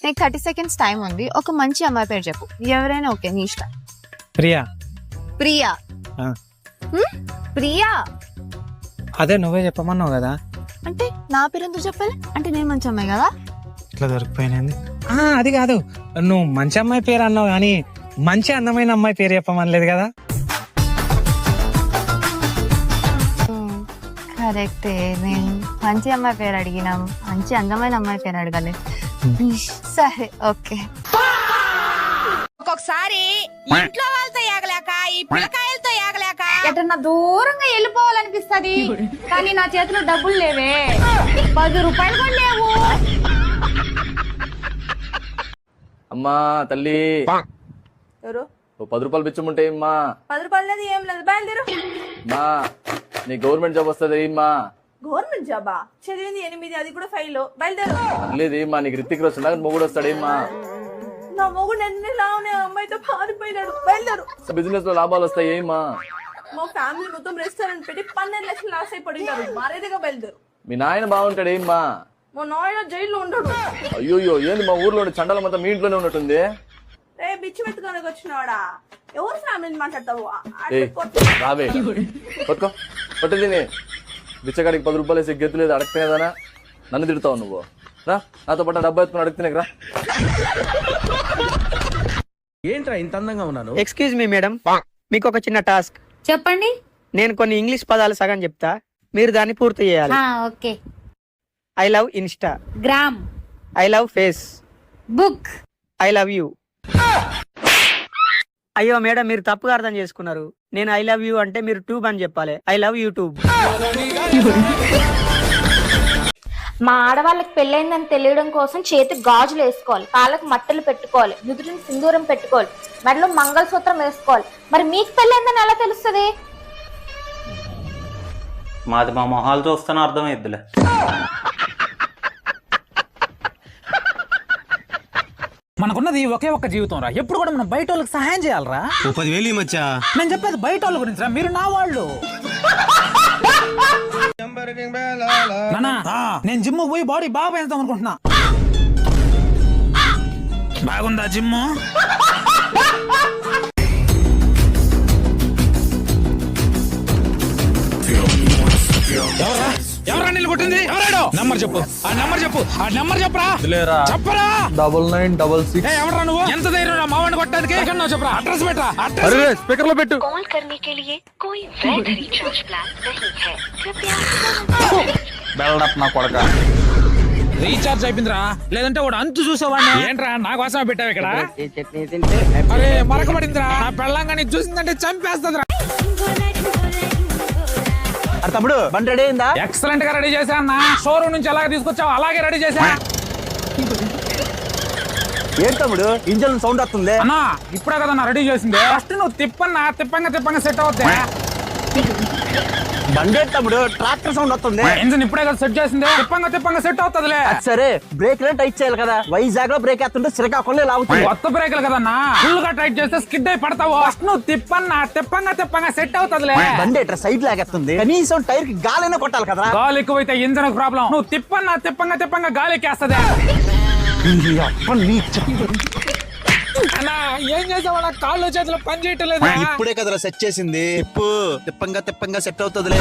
నీకు 30 seconds time ఉంది. ఒక మంచి అమ్మాయి పేరు చెప్పు. ఎవరైనా ఓకే, నీ ఇష్టం. ప్రియా. ప్రియా? ప్రియా అదే నువ్వే చెప్పమన్నావు కదా. అంటే నా పేరు ఎందుకు చెప్పాలి? అంటే నేను మంచి అమ్మాయి కదా. ఇట్లా దొరికిపోయినది. అది కాదు, నువ్వు మంచి అమ్మాయి పేరు అన్నావు కానీ మంచి అందమైన అమ్మాయి పేరు చెప్పమనలేదు కదా. కరెక్టే, నేను మంచి అమ్మాయి పేరు అడిగినాం, మంచి అందమైన అమ్మాయి పేరు అడగలేదు. సరే ఓకే. ఒక్కొక్కసారి ఇంట్లో వాళ్ళతో ఏగలేక ఈ పిల్లకాయలతో ఏగలేక ఎటన్నా దూరంగా వెళ్ళిపోవాలనిపిస్తది, కానీ నా చేతిలో డబ్బులు లేవే. 10 రూపాయలు కూడా లేవు. అమ్మా తల్లి, ఎవరు? ఓ 10 రూపాయలు బిచ్చముంటే అమ్మా. 10 రూపాయలు లేదు, ఏం లేదు, బయలుదేరు. మా నీ గవర్నమెంట్ జాబ్ వస్తుంది అమ్మా. గవర్నమెంట్ జాబా? చదివింది 8, అది కూడా ఫెయిల్. బయలుదేరు. లేదు మా నీకు రితిక్ రోషన్ లాగా మొగుడు వస్తాడేమ్మా. నా మొగుడు ఎన్ని లావునే అమ్మాయితో పారిపోయినాడు. బయలుదేరు. బిజినెస్ లో లాభాలు వస్తాయి ఏమ్మా. మా ఫ్యామిలీ మొత్తం రెస్టారెంట్ పెట్టి 12 లక్షలు లాస్ అయిపడినారు. మారేదిగా బయలుదేరు. మీ నాయన బాగుంటాడేమ్మా. మా నాయన జైల్లో ఉండడు. అయ్యోయ్యో, ఏంది మా ఊర్లో చండాల మొత్తం మీ ఇంట్లోనే ఉన్నట్టుంది. రే బిచ్చి మెత్తుకోనికి వచ్చినవాడా? ఎవరు ఫ్యామిలీని మాట్లాడతావు? రావే కొట్టుకో కొట్టింది. బిచ్చగాడికి 10 రూపాయలు వేసి గెత్తు లేదు, అడగతే కదా. నన్ను తిడతావు నువ్వు. రా నాతో పాటు డబ్బా ఎత్తుకుని అడుగుతున్నాయి రా. ఏంట్రా ఇంత అందంగా ఉన్నాను? ఎక్స్క్యూజ్ మీ మేడం, మీకు ఒక చిన్న టాస్క్. చెప్పండి. నేను కొన్ని ఇంగ్లీష్ పదాలు సగం చెప్తా, మీరు దాన్ని పూర్తి చేయాలి. Okay. I love Insta, gram, I love face, book, I love you. అయ్యో మేడం, మీరు తప్పుగా అర్థం చేసుకున్నారు. నేను ఐ లవ్ యూ అంటే మీరు ట్యూబ్ అని చెప్పాలి. I love YouTube. మా ఆడవాళ్ళకి పెళ్ళైందని తెలియడం కోసం చేతికి గాజులు వేసుకోవాలి, కాళ్ళకు మట్టలు పెట్టుకోవాలి, నుదుటిని సింధూరం పెట్టుకోవాలి, మెడలో మంగళసూత్రం వేసుకోవాలి. మరి మీకు పెళ్ళైందని ఎలా తెలుస్తుంది? మాది మా మొహాలు చూస్తాను అర్థమైద్దిలే. మనకున్నది ఒకే ఒక్క జీవితం రా. ఎప్పుడు కూడా మనం బయట వాళ్ళకి సహాయం చేయాలరా. 10,000 ఈ మధ్య. నేను చెప్పేది బయట వాళ్ళ గురించి రా, మీరు నా వాళ్ళు. నానా, నేను జిమ్ పోయి బాడీ బాగా పెంచుతాం అనుకుంటున్నా. బాగుందా జిమ్? ఎవరా నీళ్ళు కొట్టింది? ఎవరాడు? నంబర్ చెప్పు, ఆ నంబర్ చెప్పు, ఆ నంబర్ చెప్పరా. చెప్పరా. 9966. ఎవరా నువ్వు? ఎంత ధైర్యం రా మావాడిని కొట్టడానికి? చెప్పరా, అడ్రస్ పెట్టరా. అడ్రస్ స్పీకర్ లో పెట్టు. బెల్డప్ నా కొడక. రీఛార్జ్ అయిపోయిందిరా, లేదంటే వాడు అంతు చూసేవాడిని. ఏంట్రా నా కోసమే పెట్టావు ఇక్కడ? అరే మరకబడిందిరా, నా పెళ్ళంగాని చూసిందంటే చంపేస్తుందిరా. తమ్ముడు బండి రెడీ అయిందా? ఎక్సలెంట్ గా రెడీ చేశా అన్న. షోరూమ్ నుంచి ఎలాగ తీసుకొచ్చావు అలాగే రెడీ చేశా. ఏంటి తమ్ముడు ఇంజన్ సౌండ్ వస్తుంది? అన్నా ఇప్పుడే కదా రెడీ చేసింది. ఫస్ట్ నువ్వు తిప్పంగా సెట్ అవుద్ది. బండి ఏంటి తమ్ముడు ట్రాక్టర్ సౌండ్ వస్తుంది? ఇంజన్ ఇప్పుడే కదా సెట్ చేసింది, తిప్పంగా సెట్ అవుతుందిలే. సరే బ్రేక్ టైట్ చేయాలి కదా. వైజాగ్ లో బ్రేక్ వేస్తుంటే శ్రీకాకుళంలో లాగుతుంది. కొత్త బ్రేకులు కదన్నా, ఫుల్ గా టైట్ చేస్తే స్కిడ్ అయి పడతావు. ఫస్ట్ నువ్వు తిప్పంగా సెట్ అవుతుందిలే. బండి ఎట్లా సైడ్ లాగేస్తుంది, కనీసం టైర్ కి గాలైనా కొట్టాలి కదా. గాలి ఎక్కువైతే ఇంజన్ ప్రాబ్లం. నువ్వు తిప్పంగా గాలి ఎక్కేస్తుంది. అన్నా ఏం చేసావు? కాళ్ళు చేతులు పని చేయటం లేదు. ఇప్పుడే కదరా సెట్ చేసింది. తిప్పంగా సెట్ అవుతుందిలే.